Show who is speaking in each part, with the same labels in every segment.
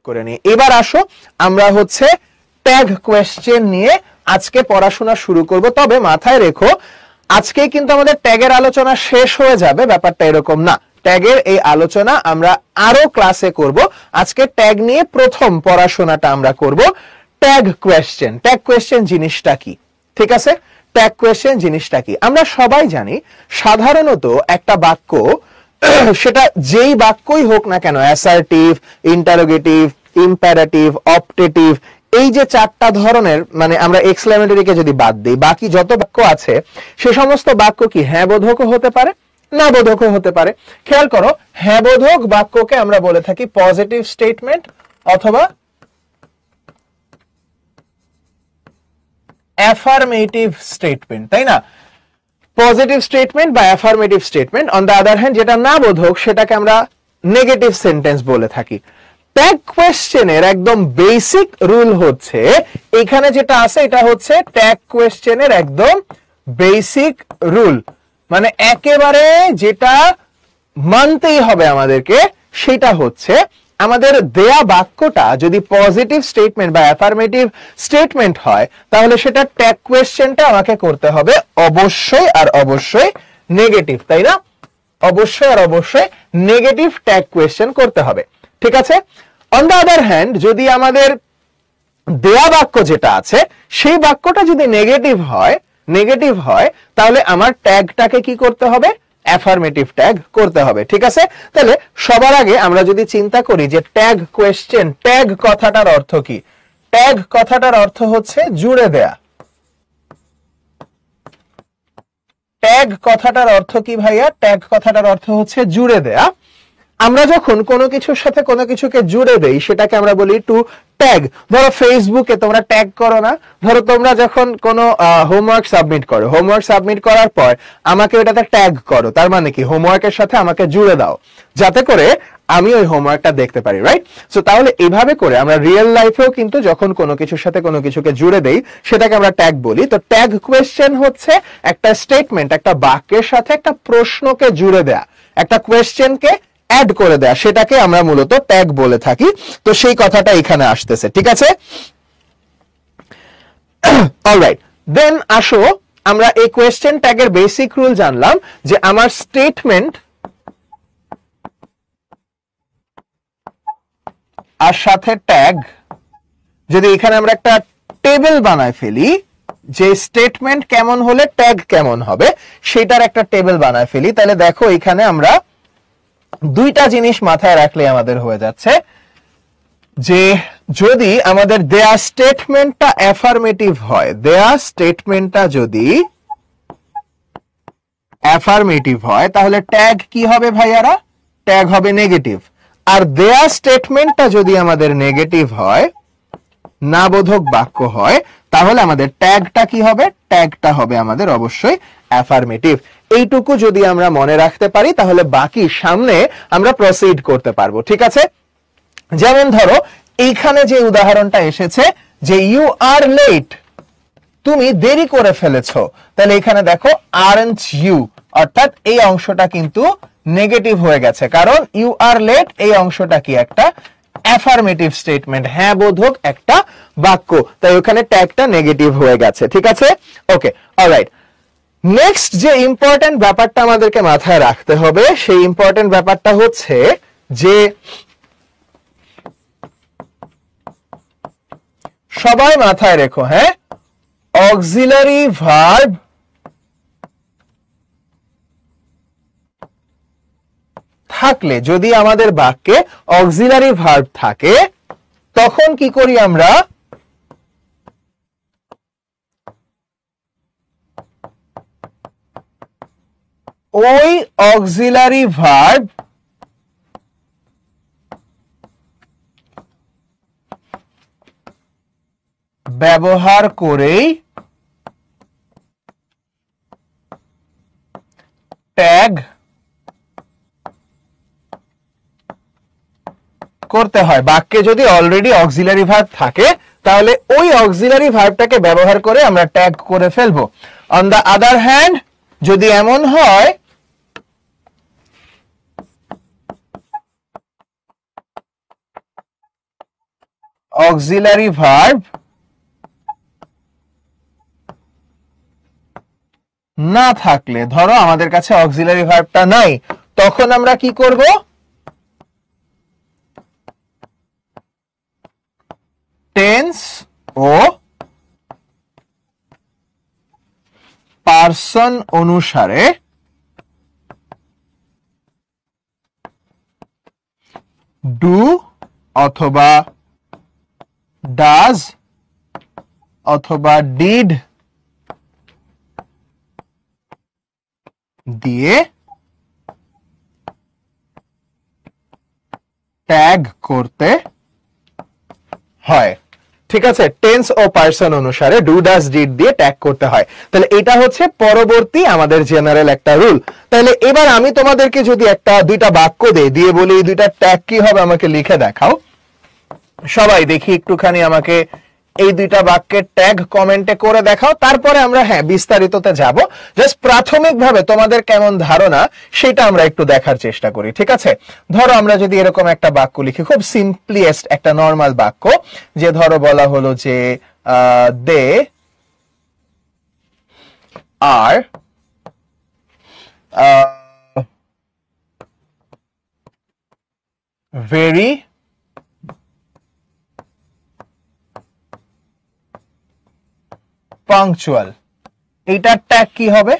Speaker 1: করে নিই। এবার আসো আমরা হচ্ছে ট্যাগ কোয়েশ্চেন নিয়ে আজকে পড়াশোনা শুরু করব। তবে মাথায় রেখো আজকে কিন্তু আমাদের ট্যাগের আলোচনা শেষ হয়ে যাবে, ব্যাপারটা এরকম না। ট্যাগের এই আলোচনা আমরা আরো ক্লাসে করব। আজকে ট্যাগ নিয়ে প্রথম পড়াশোনাটা আমরা করব ট্যাগ কোয়েশ্চেন। ট্যাগ কোয়েশ্চেন জিনিসটা কি, ঠিক আছে? ট্যাগ কোয়েশ্চেন জিনিসটা কি আমরা সবাই জানি। সাধারণত একটা বাক্য সেটা যেই বাক্যই হোক না কেন, অ্যাসার্টিভ, ইন্টারোগেটিভ, ইম্পারেটিভ, অপটেটিভ, এই যে চারটা ধরনের, মানে আমরা এক্সক্লেমেটরিকে যদি বাদ দিই, বাকি যত বাক্য আছে সে সমস্ত বাক্য কি হ্যাঁ বোধকও হতে পারে, না বোধকও হতে পারে। খেয়াল করো, হ্যাঁ বোধক বাক্যকে আমরা বলে থাকি পজিটিভ স্টেটমেন্ট অথবা অ্যাফার্মেটিভ স্টেটমেন্ট, তাই না? পজিটিভ স্টেটমেন্ট বা affirmative statement. On the other hand যেটা না বোধক সেটাকে আমরা নেগেটিভ সেন্টেন্স বলে থাকি। ট্যাগ কোয়েশ্চেনের একদম বেসিক রুল হচ্ছে, এখানে যেটা আছে এটা হচ্ছে ট্যাগ কোয়েশ্চেনের একদম বেসিক রুল, মানে একেবারে যেটা মানতেই হবে আমাদেরকে, সেটা হচ্ছে আমাদের দেয়া বাক্যটা যদি পজিটিভ স্টেটমেন্ট বা অ্যাফার্মেটিভ স্টেটমেন্ট হয় তাহলে সেটা ট্যাগ কোয়েশ্চেনটা আমাকে করতে হবে অবশ্যই আর অবশ্যই নেগেটিভ, তাই না? অবশ্যই আর অবশ্যই নেগেটিভ ট্যাগ কোয়েশ্চেন করতে হবে, ঠিক আছে? অন দ্য আদার হ্যান্ড যদি আমাদের দেয়া বাক্য যেটা আছে সেই বাক্যটা যদি নেগেটিভ হয় তাহলে আমার ট্যাগটাকে কি করতে হবে? অ্যাফার্মেটিভ ট্যাগ করতে হবে, ঠিক আছে? তাহলে সবার আগে আমরা যদি চিন্তা করি যে ট্যাগ কোয়েশ্চেন, ট্যাগ কথাটার অর্থ কি? ট্যাগ কথাটার অর্থ হচ্ছে জুড়ে দেয়া। ট্যাগ কথাটার অর্থ কি ভাইয়া? ট্যাগ কথাটার অর্থ হচ্ছে জুড়ে দেয়া। আমরা যখন কোনো কিছুর সাথে কোনো কিছুকে জুড়ে দেই সেটাকে আমরা বলি টু ট্যাগ। ধরো ফেসবুকে তোমরা ট্যাগ করো না? ধরো তোমরা যখন কোনো হোমওয়ার্ক সাবমিট করো, হোমওয়ার্ক সাবমিট করার পর আমাকে ওটাতে ট্যাগ করো, তার মানে কি হোমওয়ার্কের সাথে আমাকে জুড়ে দাও যাতে করে আমি ওই হোমওয়ার্কটা দেখতে পারি, রাইট? সো তাহলে এইভাবে করে আমরা রিয়েল লাইফেও কিন্তু যখন কোনো কিছুর সাথে কোনো কিছুকে জুড়ে দেই সেটাকে আমরা ট্যাগ বলি। তো ট্যাগ কোয়েশ্চেন হচ্ছে একটা স্টেটমেন্ট, একটা বাক্যের সাথে একটা প্রশ্নকে জুড়ে দেয়া, একটা কোয়েশ্চেনকে অ্যাড করে দেয়া, সেটাকে আমরা মূলত ট্যাগ বলে থাকি। তো সেই কথাটা এখানে আসতেছে, ঠিক আছে? অলরাইট, দেন আসো আমরা এই কোয়েশ্চেন ট্যাগের বেসিক রুল জানলাম যে আমার স্টেটমেন্ট আর সাথে ট্যাগ, যদি এখানে আমরা একটা টেবিল বানায় ফেলি যে স্টেটমেন্ট কেমন হলে ট্যাগ কেমন হবে সেটার একটা টেবিল বানায় ফেলি, তাহলে দেখো এখানে আমরা দুইটা জিনিস মাথায় রাখলে আমাদের হয়ে যাচ্ছে যে যদি আমাদের দেয়া স্টেটমেন্টটা অ্যাফার্মেটিভ হয়, দেয়া স্টেটমেন্টটা যদি অ্যাফার্মেটিভ হয় তাহলে ট্যাগ কি হবে ভাইয়ারা? ট্যাগ হবে নেগেটিভ। আর দেয়া স্টেটমেন্টটা যদি আমাদের নেগেটিভ হয়, না বোধক বাক্য হয়, তাহলে আমাদের ট্যাগটা কি হবে? ট্যাগটা হবে আমাদের অবশ্যই অ্যাফার্মেটিভ। এইটুকু যদি আমরা মনে রাখতে পারি তাহলে বাকি সামনে আমরা প্রসিড করতে পারবো, ঠিক আছে? যেমন ধরো এইখানে যে উদাহরণটা এসেছে যে ইউ আর লেট, তুমি দেরি করে ফেলেছো, তাহলে এখানে দেখো আরন্ট ইউ, অর্থাৎ এই অংশটা কিন্তু নেগেটিভ হয়ে গেছে, কারণ ইউ আর লেট এই অংশটা কি একটা অ্যাফার্মেটিভ স্টেটমেন্ট, হ্যাঁ বোধক একটা বাক্য, তাই ওখানে ট্যাগটা নেগেটিভ হয়ে গেছে, ঠিক আছে? ওকে, অলরাইট। নেক্সট যে ইম্পর্টেন্ট ব্যাপারটা আমাদেরকে মাথায় রাখতে হবে সেই ইম্পর্টেন্ট ব্যাপারটা হচ্ছে যে সবাই মাথায় রেখো, হ্যাঁ, অক্সিলারি ভার্ব থাকলে, যদি আমাদের বাক্যে অক্সিলারি ভার্ব থাকে তখন কি করি আমরা? ওই অক্সিলারি ভার্ব ব্যবহার করেই ট্যাগ করতে হয়। বাক্যে যদি অলরেডি অক্সিলারি ভার্ব থাকে তাহলে ওই অক্সিলারি ভার্বটাকে ব্যবহার করে আমরা ট্যাগ করে ফেলবো। অন দ্য আদার হ্যান্ড যদি এমন হয় অক্সিলারি ভার্ব না থাকলে, ধরো আমাদের কাছে অক্সিলারি ভার্বটা নাই, তখন আমরা কি করব? টেন্স ও পারসন অনুসারে ডু অথবা ডাজ অথবা ডিড দিয়ে ট্যাগ করতে হয়। ঠিক আছে, টেন্স ও পারসন অনুসারে ডু ডাজ ডিড দিয়ে ট্যাগ করতে হয়। তাহলে এটা হচ্ছে পরবর্তী আমাদের জেনারেল একটা রুল। তাহলে এবার আমি তোমাদেরকে যদি দুইটা বাক্য দিয়ে বলি এই দুইটা ট্যাগ কি হবে আমাকে লিখে দেখাও। সবাই দেখি একটুখানি আমাকে এই দুইটা বাক্যের ট্যাগ কমেন্টে করে দেখাও, তারপরে আমরা বিস্তারিততে যাব। জাস্ট প্রাথমিকভাবে তোমাদের কেমন ধারণা সেটা আমরা একটু দেখার চেষ্টা করি। ঠিক আছে, ধরো আমরা যদি এরকম একটা বাক্য লিখি, খুব সিম্পলিয়েস্ট একটা নরমাল বাক্য, যে ধরো বলা হলো যে দে আর ভেরি পাংচুয়াল। এইটার ট্যাগ কি হবে?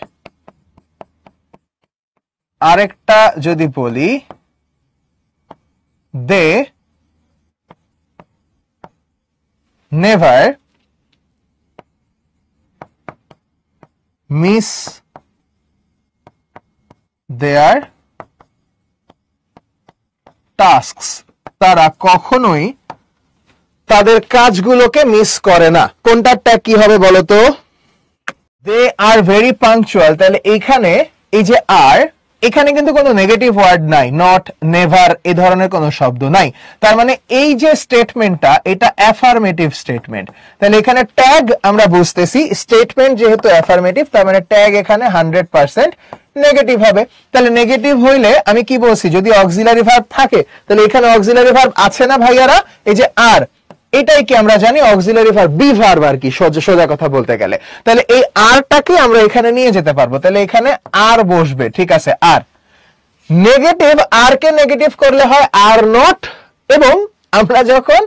Speaker 1: আরেকটা যদি বলি they never miss their tasks, তারা কখনোই তাদের কাজগুলোকে মিস করে না। কোনটার ট্যাগ কি হবে বলতো? দে আর ভেরি পাংচুয়াল। তাহলে এইখানে এই যে আর, এখানে কিন্তু কোনো নেগেটিভ ওয়ার্ড নাই, নট, নেভার এ ধরনের কোনো শব্দ নাই। তার মানে এই যে স্টেটমেন্টটা এটা অ্যাফার্মেটিভ স্টেটমেন্ট। তাহলে এখানে ট্যাগ আমরা বুঝতেছি, স্টেটমেন্ট যেহেতু অ্যাফার্মেটিভ তার মানে ট্যাগ এখানে 100% নেগেটিভ হবে। তাহলে নেগেটিভ হইলে আমি কি বলছি, যদি অক্সিলারি ভার্ব থাকে তাহলে এখানে অক্সিলারি ভার্ব আছে না ভাইয়ারা? এই যে আর, এটাই কি আমরা জানি অক্সিলারি ভার্ব, বি ভার্ব আর কি, সোজা কথা বলতে গেলে। তাহলে এই আরটাকে আমরা এখানে নিয়ে যেতে পারবো। তাহলে এখানে আর বসবে। ঠিক আছে, আর নেগেটিভ, আর কে নেগেটিভ করলে হয় আর নট, এবং আমরা যখন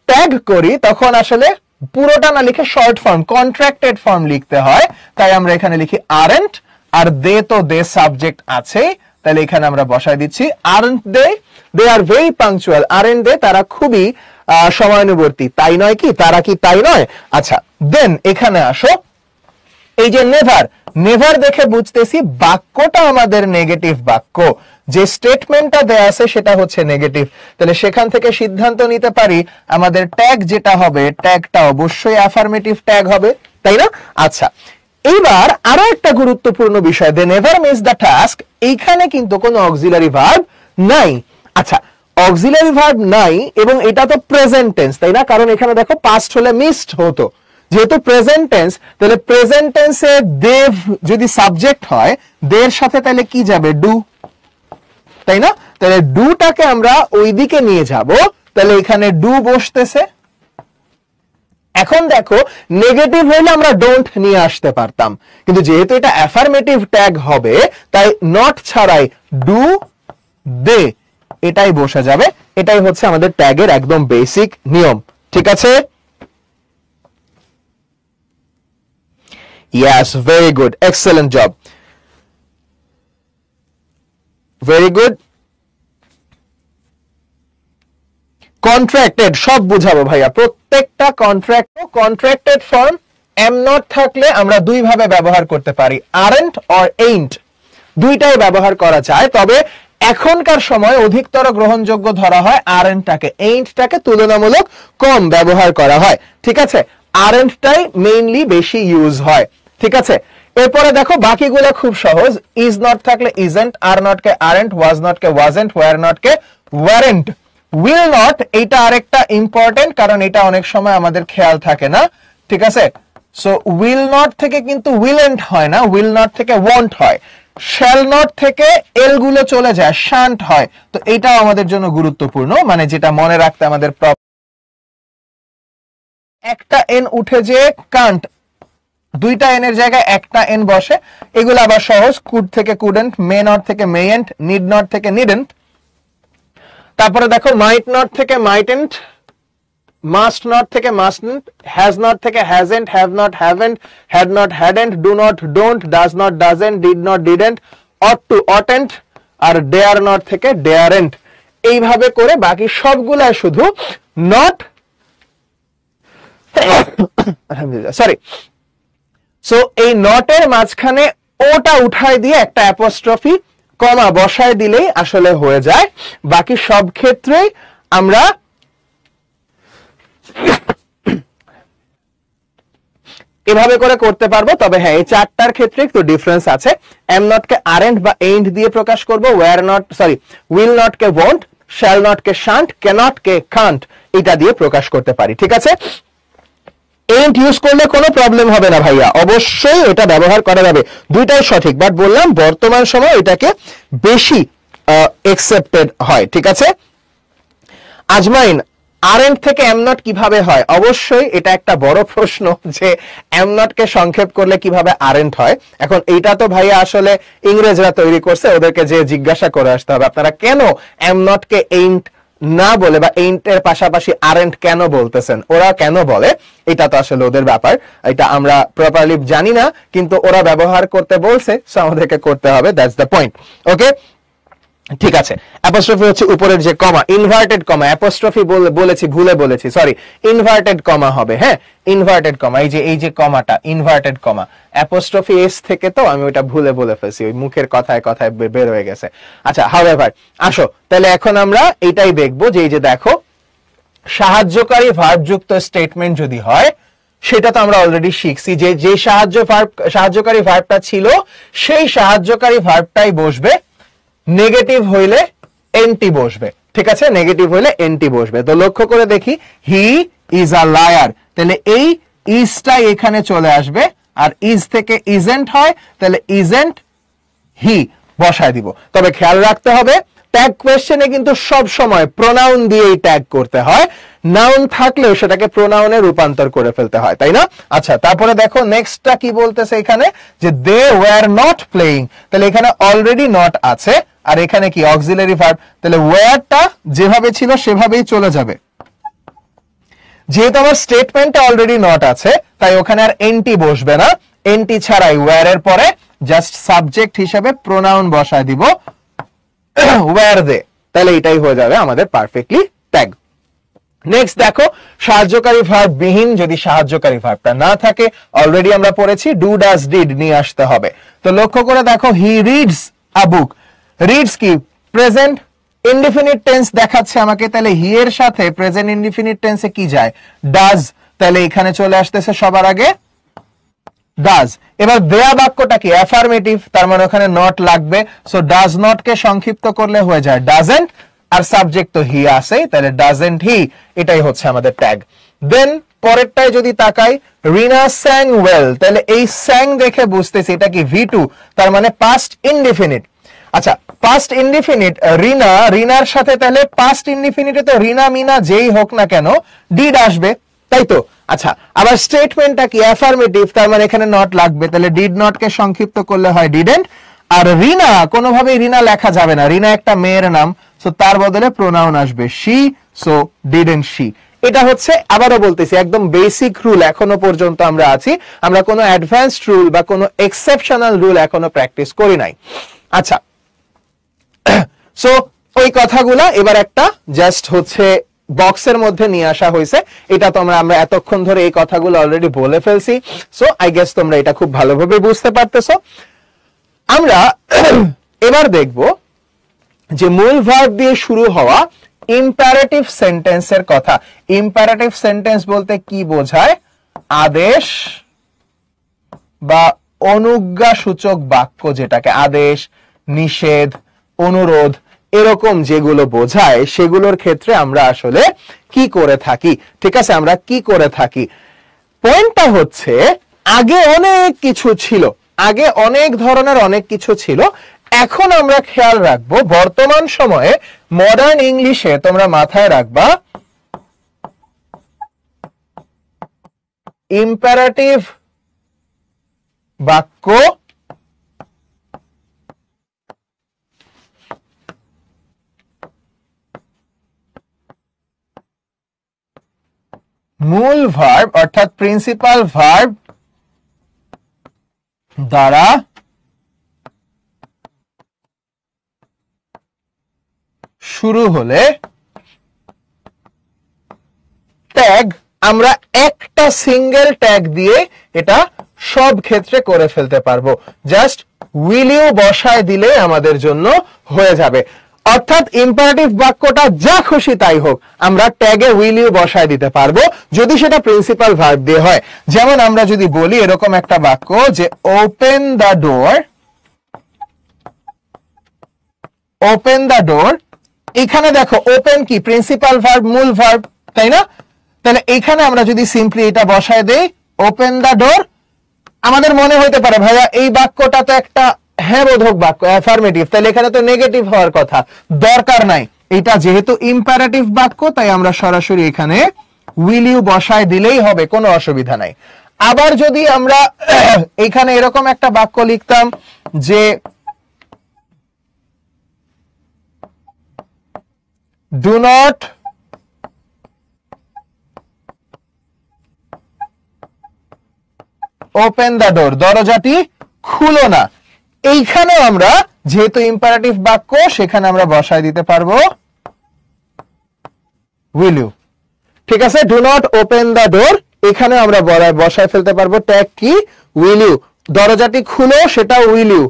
Speaker 1: ট্যাগ করি তখন আসলে পুরোটা না লিখে শর্ট ফর্ম, কন্ট্রাক্টেড ফর্ম লিখতে হয়। তাই আমরা এখানে লিখি আরন্ট, আর দে তো দে সাবজেক্ট আছে, তাহলে এখানে আমরা বসায় দিচ্ছি aren't they, they are very punctual, aren't they তারা খুবই সময়ানুবর্তী, তাই নয় কি? তারা কি তাই নয়? আচ্ছা, দেন এখানে আসো, এই যে নেভার, নেভার দেখে বুঝতেছি বাক্যটা আমাদের নেগেটিভ বাক্য, যে স্টেটমেন্টটা দেয়া আছে সেটা হচ্ছে নেগেটিভ। তাহলে সেখান থেকে সিদ্ধান্ত নিতে পারি আমাদের ট্যাগ যেটা হবে, ট্যাগটা অবশ্যই অ্যাফার্মেটিভ ট্যাগ হবে, তাই না? আচ্ছা, এইবার আরো একটা গুরুত্বপূর্ণ বিষয়, they never miss the task, এইখানে কিন্তু কোনো অক্সিলারি ভার্ব নাই। আচ্ছা, অক্সিলারি ভার্ব নাই এবং এটা তো প্রেজেন্ট টেন্স, তাই না? কারণ এখানে দেখো পাস্ট হলে মিসড হতো, যেহেতু প্রেজেন্ট টেন্স, তাহলে প্রেজেন্ট টেন্সে দেভ যদি সাবজেক্ট হয়, দের সাথে তাহলে কি যাবে? ডু, তাই না? তাহলে ডুটাকে আমরা ওইদিকে নিয়ে যাব, তাহলে এখানে ডু বসতেছে। এখন দেখো নেগেটিভ হইলে আমরা ডোন্ট নিয়ে আসতে পারতাম, কিন্তু যেহেতু এটা অ্যাফার্মেটিভ ট্যাগ হবে তাই নট ছাড়াই ডু দে এটাই বসে যাবে। এটাই হচ্ছে আমাদের ট্যাগের একদম বেসিক নিয়ম। ঠিক আছে? Yes, very good, excellent job, very good. Contracted সব বুঝাবো ভাইয়া, প্রত্যেকটা কন্ট্রাক্টেড ফর্ম এম নট থাকলে আমরা দুই ভাবে ব্যবহার করতে পারি, আরন্ট অর এইন্ট, দুইটাই ব্যবহার করা যায়। তবে এখনকার সময় অধিকতর গ্রহণযোগ্য ধরা হয় আরন্টটাকে, এইন্টটাকে তুলনামূলক কম ব্যবহার করা হয়। ঠিক আছে, আরন্টটাই মেইনলি বেশি ইউজ হয়। ঠিক আছে, এরপরে দেখো বাকিগুলো খুব সহজ, ইজ নট থাকলে isn't, are not K aren't, was not K wasn't, wire not K warrant, will not এটা আরেকটা ইম্পর্টেন্ট, কারণ এটা অনেক সময় আমাদের খেয়াল থাকে না। ঠিক আছে, সো উইল নট থেকে কিন্তু উইলেন্ট হয় না, উইল নট থেকে ওয়ন্ট হয়। শ্যাল নট থেকে এল গুলো চলে যায়, শান্ট হয়। তো এটাও আমাদের জন্য গুরুত্বপূর্ণ, মানে যেটা মনে রাখতে আমাদের একটা এন উঠে যে কান্ট, দুইটা এন এর জায়গায় একটা এন বসে, এগুলো আবার সহজ। কুড থেকে কুডেন্ট, মে নট থেকে মেয়েন্ট, নিড নট থেকে নিডেন্ট। তারপরে দেখো মাইট নট থেকে মাইটেন্ট, মাস্ট নট থেকে মাস্টন্ট, হ্যাজ নট থেকে hasn't, have not haven't, had not hadn't, do not don't, does not doesn't, did not didn't, ought to oughtn't, আর dare not থেকে daren't. এইভাবে করে বাকি সবগুলা শুধু নট, আলহামদুলিল্লাহ, সরি। সো এই নটের মাঝখানে ওটা উঠায় দিয়ে একটা অ্যাপোস্ট্রফি কমা বসায় দিলেই আসলে হয়ে যায়। বাকি সব ক্ষেত্রেই আমরা এভাবে করে করতে পারবো। তবে হ্যাঁ, এই চারটার ক্ষেত্রে একটু ডিফারেন্স আছে। এম নট কে আরেন্ট বা এইন্ট দিয়ে প্রকাশ করব, were not sorry will not কে ওয়ন্ট, শ্যাল নট কে শান্ট, ক্যানট কে কান্ট, এটা দিয়ে প্রকাশ করতে পারি। ঠিক আছে, এইন্ট ইউজ করলে কোনো প্রবলেম হবে না ভাইয়া, অবশ্যই এটা ব্যবহার করা যাবে, দুইটাই সঠিক। বাট বললাম বর্তমান সময় এটাকে বেশি একসেপ্টেড হয়। ঠিক আছে, আজমাইন, আরএন্ট থেকে এম নট কিভাবে হয়? অবশ্যই এটা একটা বড় প্রশ্ন যে এম নট কে সংক্ষেপ করলে কিভাবে আরএন্ট হয়। এখন এইটা তো ভাইয়া আসলে ইংরেজরা তৈরি করছে, ওদেরকে যে জিজ্ঞাসা করে আসতে হবে আপনারা কেন এম নট কে এইন্ট না বলে বা এইন্টের পাশাপাশি আরএন্ট কেন বলতেছেন, ওরা কেন বলে, এটা তো আসলে ওদের ব্যাপার, এটা আমরা প্রপারলি জানি না, কিন্তু ওরা ব্যবহার করতে বলছে, সো আমাদেরকে করতে হবে, দ্যাটস দ্য পয়েন্ট। ওকে, ঠিক আছে। অ্যাপোস্ট্রফি হচ্ছে উপরের যে কমা, ইনভার্টেড কমা, অ্যাপোস্ট্রফি বলেছি, ভুলে বলেছি, সরি, ইনভার্টেড কমা হবে। হ্যাঁ, ইনভার্টেড কমা, এই যে কমাটা ইনভার্টেড কমা, অ্যাপোস্ট্রফি এস থেকে, তো আমি ওটা ভুলে বলে ফেলছি, ওই মুখের কথায় কথায় বের হয়ে গেছে। আচ্ছা, হাউএভার, আসো তাহলে এখন আমরা এটাই দেখবো যে এই যে দেখো, সাহায্যকারী ভার্ব যুক্ত স্টেটমেন্ট যদি হয়, সেটা তো আমরা অলরেডি শিখছি যে যে সাহায্যকারী ভার্বটা ছিল সেই সাহায্যকারী ভার্বটাই বসবে, নেগেটিভ হইলে এনটি বসবে। ঠিক আছে, নেগেটিভ হইলে এনটি বসবে। তো লক্ষ্য করে দেখি, হি ইজ আ লায়ার, তাহলে এই ইজটা এখানে চলে আসবে, আর ইজ থেকে ইজেন্ট হয়, তাহলে ইজেন্ট হি বসায় দিব। তবে খেয়াল রাখতে হবে, ট্যাগ কোয়েশ্চেনে কিন্তু সব সময় প্রোনাউন দিয়েই ট্যাগ করতে হয়, নাউন থাকলেও সেটাকে প্রোনাউনে রূপান্তর করে ফেলতে হয়, তাই না? আচ্ছা, তারপরে দেখো নেক্সটটা কি বলতেছে এখানে, যে দে ওয়্যার নট প্লেইং, তাহলে এখানে অলরেডি নট আছে, আর এখানে কি অক্সিলারি ভার্ব, তাহলে ওয়্যারটা যেভাবে ছিল সেভাবেই চলে যাবে। যেহেতু আমার স্টেটমেন্টে অলরেডি নট আছে, তাই ওখানে আর এনটি বসবে না, এনটি ছাড়াই ওয়্যার এর পরে জাস্ট সাবজেক্ট হিসেবে প্রোনাউন বসায় দিব, ওয়্যার দে, তাহলে এটাই হয়ে যাবে আমাদের পারফেক্টলি ট্যাগ। নেক্সট দেখো, সাহায্যকারী ভার্ব বিহীন যদি সাহায্যকারী ভার্বটা না থাকে, অলরেডি আমরা পড়েছি ডু ডাজ ডিড নিয়ে আসতে হবে। তো লক্ষ্য করে দেখো, he reads a book, reads কি প্রেজেন্ট ইনডিফিনিট টেন্স দেখাচ্ছে আমাকে, তাহলে হি এর সাথে প্রেজেন্ট ইনডিফিনিট টেন্সে কি যায়, ডাজ, তাহলে এখানে চলে আসতেছে সবার আগে ডাজ। এবার দেয়া বাক্যটা কি অ্যাফার্মেটিভ, তার মানে ওখানে নট লাগবে, সো ডাজ নট কে সংক্ষিপ্ত করলে হয়ে যায় ডাজেন্ট, আর সাবজেক্ট তো হি আছে, তাহলে ডাজেন্ট হি, এটাই হচ্ছে আমাদের ট্যাগ। দেন পরেরটায় যদি তাকাই, রিনা স্যাং ওয়েল, তাহলে এই স্যাং দেখে বুঝতেছি এটা কি V2, তার মানে পাস্ট ইনডিফিনিট। আচ্ছা, পাস্ট ইনডিফিনিট, রিনার সাথে তাহলে পাস্ট ইনডিফিনিটে তো রিনা মিনা যেই হোক না কেন ডিড আসবে, তাই তো? আচ্ছা, আবার স্টেটমেন্টটা কি অ্যাফার্মেটিভ, তার মানে এখানে নট লাগবে, তাহলে ডিড নট কে সংক্ষিপ্ত করলে হয় ডিডেন্ট। আর রিনা, কোনোভাবেই রিনা লেখা যাবে না, রিনা একটা মেয়ের নাম, সো তার বদলে প্রোনাউন আসবে শি, সো ডিডেন্ট শি। এটা হচ্ছে, আবারও বলতেছি, একদম বেসিক রুল এখনো পর্যন্ত আমরা আছি, আমরা কোনো অ্যাডভান্সড রুল বা কোনো এক্সেপশনাল রুল এখনো প্র্যাকটিস করি নাই। আচ্ছা, সো ওই কথাগুলা এবার একটা জাস্ট হচ্ছে বক্সের মধ্যে নিয়ে আসা হয়েছে, এটা তোমরা আমরা এতক্ষণ ধরে এই কথাগুলো অলরেডি বলে ফেলছি, সো আই গেস তোমরা এটা খুব ভালোভাবে বুঝতে পারতেছো। আমরা এবার দেখব যে মূল ভার্ব দিয়ে শুরু হওয়া ইম্পারেটিভ সেন্টেন্সের কথা। ইম্পারেটিভ সেন্টেন্স বলতে কি বোঝায়? আদেশ বা অনুজ্ঞা সূচক বাক্য, যেটাকে আদেশ, নিষেধ, অনুরোধ এরকম যেগুলো বোঝায়, সেগুলোর ক্ষেত্রে আমরা আসলে কি করে থাকি। ঠিক আছে, আমরা কি করে থাকি, পয়েন্টটা হচ্ছে আগে অনেক কিছু ছিল, আগে অনেক ধরনের অনেক কিছু ছিল, এখন আমরা খেয়াল রাখবো বর্তমান সময়ে মডার্ন ইংলিশে তোমরা মাথায় রাখবা ইম্পারেটিভ বাক্য মূল ভার্ব অর্থাৎ প্রিন্সিপাল ভার্ব দ্বারা শুরু হলে ট্যাগ আমরা একটা সিঙ্গেল ট্যাগ দিয়ে এটা সব ক্ষেত্রে করে ফেলতে পারবো, জাস্ট উইল ইউ বসায় দিলে আমাদের জন্য হয়ে যাবে। অর্থাৎ ইম্পারেটিভ বাক্যটা যা খুশি তাই হোক আমরা ট্যাগে উইল ইউ বসায় দিতে পারবো যদি সেটা প্রিন্সিপাল ভার্ব দিয়ে হয়। যেমন আমরা যদি বলি এরকম একটা বাক্য যে open the door, open the door, এখানে দেখো ওপেন কি প্রিন্সিপাল ভার্ব, মূল ভার্ব, তাই না? তাহলে এখানে আমরা যদি সিম্পলি এটা বসায় দেই ওপেন দ্য ডোর, আমাদের মনে হতে পারে ভাইয়া এই বাক্যটা তো একটা হ্যাঁ বোধক বাক্য, অ্যাফার্মেটিভ, তাহলে এখানে তো নেগেটিভ হওয়ার কথা, দরকার নাই। এটা যেহেতু ইম্পারেটিভ বাক্য তাই আমরা সরাসরি এখানে উইল ইউ বসায় দিলেই হবে, কোনো অসুবিধা নাই। আবার যদি আমরা এখানে এরকম একটা বাক্য লিখতাম যে ডু নট ওপেন দ্য ডোর, দরজাটি খুলো না, এইখানে আমরা যেহেতু ইম্পারেটিভ বাক্য সেখানে আমরা বসায় দিতে পারবো উইল ইউ। ঠিক আছে, do not open the door, এখানে আমরা বসায় ফেলতে পারবো ট্যাগ কি উইল ইউ। দরজাটি খুলো সেটা উইল ইউ,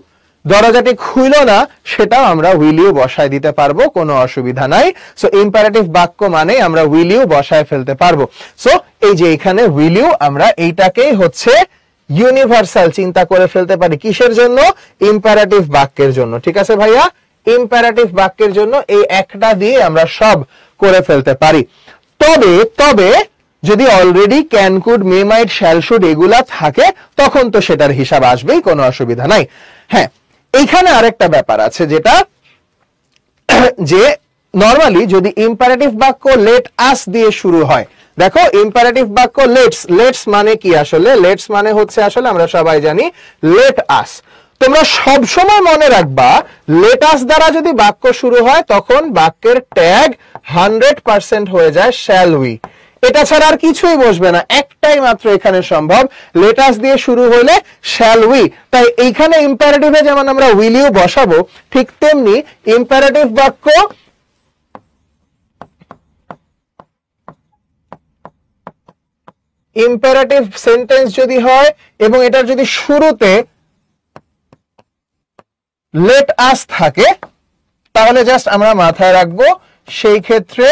Speaker 1: দরজাটি খুলো না সেটাও আমরা উইল ইউ বসায় দিতে পারবো, কোনো অসুবিধা নাই। সো ইম্পারেটিভ বাক্য মানে আমরা উইল ইউ বসায় ফেলতে পারবো। সো এই যে এখানে উইল ইউ আমরা এইটাকেই হচ্ছে ইউনিভার্সাল চিন্তা করে ফেলতে পারি, কিসের জন্য? ইম্পারেটিভ বাক্যের জন্য। ঠিক আছে ভাইয়া, ইম্পারেটিভ বাক্যের জন্য এই একটা দিয়ে আমরা সব করে ফেলতে পারি। তবে তবে যদি already can, could, may, might, shall, should এগুলা থাকে তখন তো সেটার হিসাব আসবেই, কোনো অসুবিধা নাই। হ্যাঁ, এইখানে আরেকটা ব্যাপার আছে যেটা যে নরমালি যদি ইম্পারেটিভ বাক্য লেট আস দিয়ে শুরু হয়, দেখো ইম্পারেটিভ বাক্য লেটস, লেটস মানে কি আসলে? লেটস মানে হচ্ছে আসলে আমরা সবাই জানি লেট আস। তোমরা সব সময় মনে রাখবা লেট আস দ্বারা যদি বাক্য শুরু হয় তখন বাক্যের ট্যাগ 100% হয়ে যায় শ্যাল উই, এটা ছাড়া আর কিছুই বসবে না, একটাই মাত্র এখানে সম্ভব, লেট আস দিয়ে শুরু হলে শ্যাল উই। তাই এইখানে ইম্পারেটিভে যেমন আমরা উইল ইউ বসাবো ঠিক তেমনি ইম্পারেটিভ বাক্য ইম্পারেটিভ সেন্টেন্স যদি হয় এবং এটার যদি শুরুতে লেট আস থাকে তাহলে জাস্ট আমরা মাথায় রাখবো সেই ক্ষেত্রে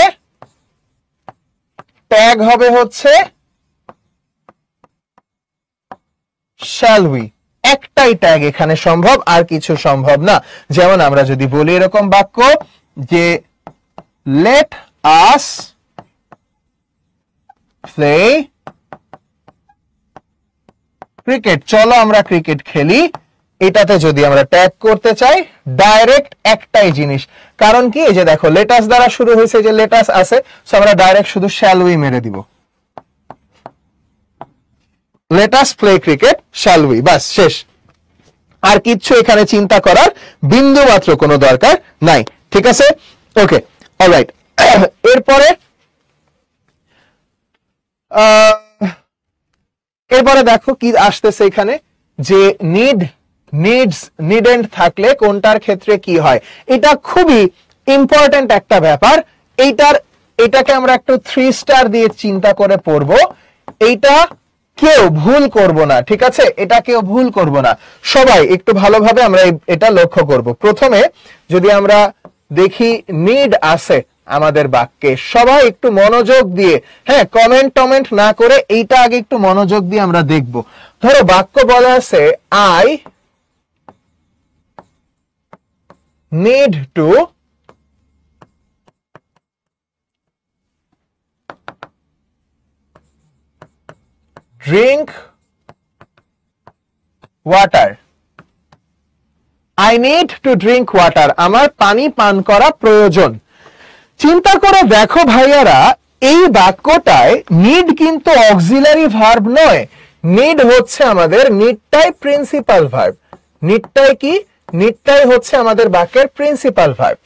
Speaker 1: ট্যাগ হবে হচ্ছে শ্যাল উই, একটাই ট্যাগ এখানে সম্ভব, আর কিছু সম্ভব না। যেমন আমরা যদি বলি এরকম বাক্য যে লেট আস প্লে ক্রিকেট, চলো আমরা ক্রিকেট খেলি, এটাতে যদি আমরা ট্যাগ করতে চাই ডাইরেক্ট একটাই জিনিস, কারণ কি এই যে দেখো লেটাস দ্বারা শুরু হয়েছে, যে লেটাস আছে, সো আমরা ডাইরেক্ট শুধু শ্যাল উই মেরে দিব, let us play cricket shall we, বাস শেষ। আর কিচ্ছু এখানে চিন্তা করার বিন্দু মাত্র কোনো দরকার নাই। ঠিক আছে, ওকে, অলরাইট। এরপরে দেখো কি আসতেছে এখানে, যে নিড, নিডস, নিডেন্ট থাকলে কোনটার ক্ষেত্রে কি হয়। এটা খুবই ইম্পর্টেন্ট একটা ব্যাপার, এটাকে আমরা একটু 3 স্টার দিয়ে চিন্তা করে পড়বো, এইটা কেউ ভুল করব না। ঠিক আছে, এটা কেউ ভুল করব না, সবাই একটু ভালোভাবে আমরা এটা লক্ষ্য করব। প্রথমে যদি আমরা দেখি নিড আছে আমাদের বাক্যে, সবাই একটু মনোযোগ দিয়ে, হ্যাঁ কমেন্ট টমেন্ট না করে এইটা আগে একটু মনোযোগ দিয়ে আমরা দেখব। ধরো বাক্য বলা আছে I need to drink water, I need to drink water, আমার পানি পান করা প্রয়োজন। চিন্তা করে দেখো ভাইয়ারা, এই বাক্যটায় নিড কিন্তু অক্সিলারি ভার্ব নয়, নিড হচ্ছে আমাদের নিডটাই প্রিন্সিপাল ভার্ব। নিডটাই কি? নিডটাই হচ্ছে আমাদের বাক্যের প্রিন্সিপাল ভার্ব।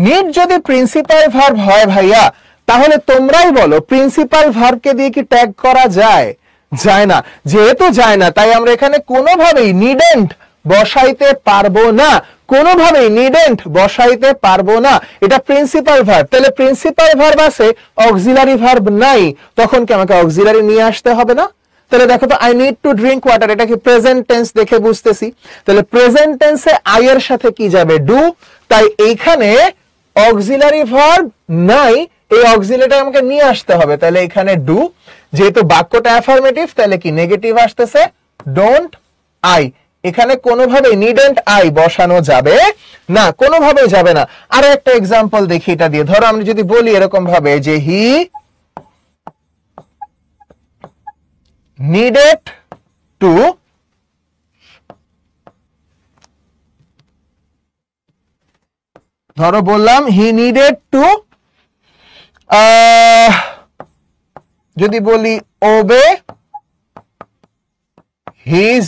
Speaker 1: নিড যদি প্রিন্সিপাল ভার্ব হয় ভাইয়া, তাহলে তোমরাই বলো প্রিন্সিপাল ভার্বকে দিয়ে কি ট্যাগ করা যায়? যায় না। যেহেতু যায় না, তাই আমরা এখানে কোনোভাবেই নিডেন্ট বসাইতে পারবো না, কোনোভাবেই নিডেন্ট বসাইতে পারবো না। এটা প্রিন্সিপাল ভার্ব। তাহলে প্রিন্সিপাল ভার্ব আছে, অক্সিলারি ভার্ব নাই, তখন কি আমাকে অক্সিলারি নিয়ে আসতে হবে না? তাহলে দেখো তো, I need to drink water, এটা কি প্রেজেন্ট টেন্স দেখে বুঝতেছি। তাহলে প্রেজেন্ট টেন্সে আই এর সাথে কি যাবে? ডু। তাই এইখানে অক্সিলারি ভার্ব নাই, এই অক্সিলারিটা আমাকে নিয়ে আসতে হবে। তাহলে এখানে ডু। যেহেতু বাক্যটা অ্যাফার্মেটিভ, তাহলে কি নেগেটিভ আসতেছে, ডোন্ট আই। এখানে কোনোভাবে নিডেন্ট আই বসানো যাবে না, কোনোভাবেই যাবে না। আরো একটা এক্সাম্পল দেখি এটা দিয়ে। ধরো আমি যদি বলি এরকম ভাবে যে হি needed to ধরো বললাম he needed to যদি বলি obey his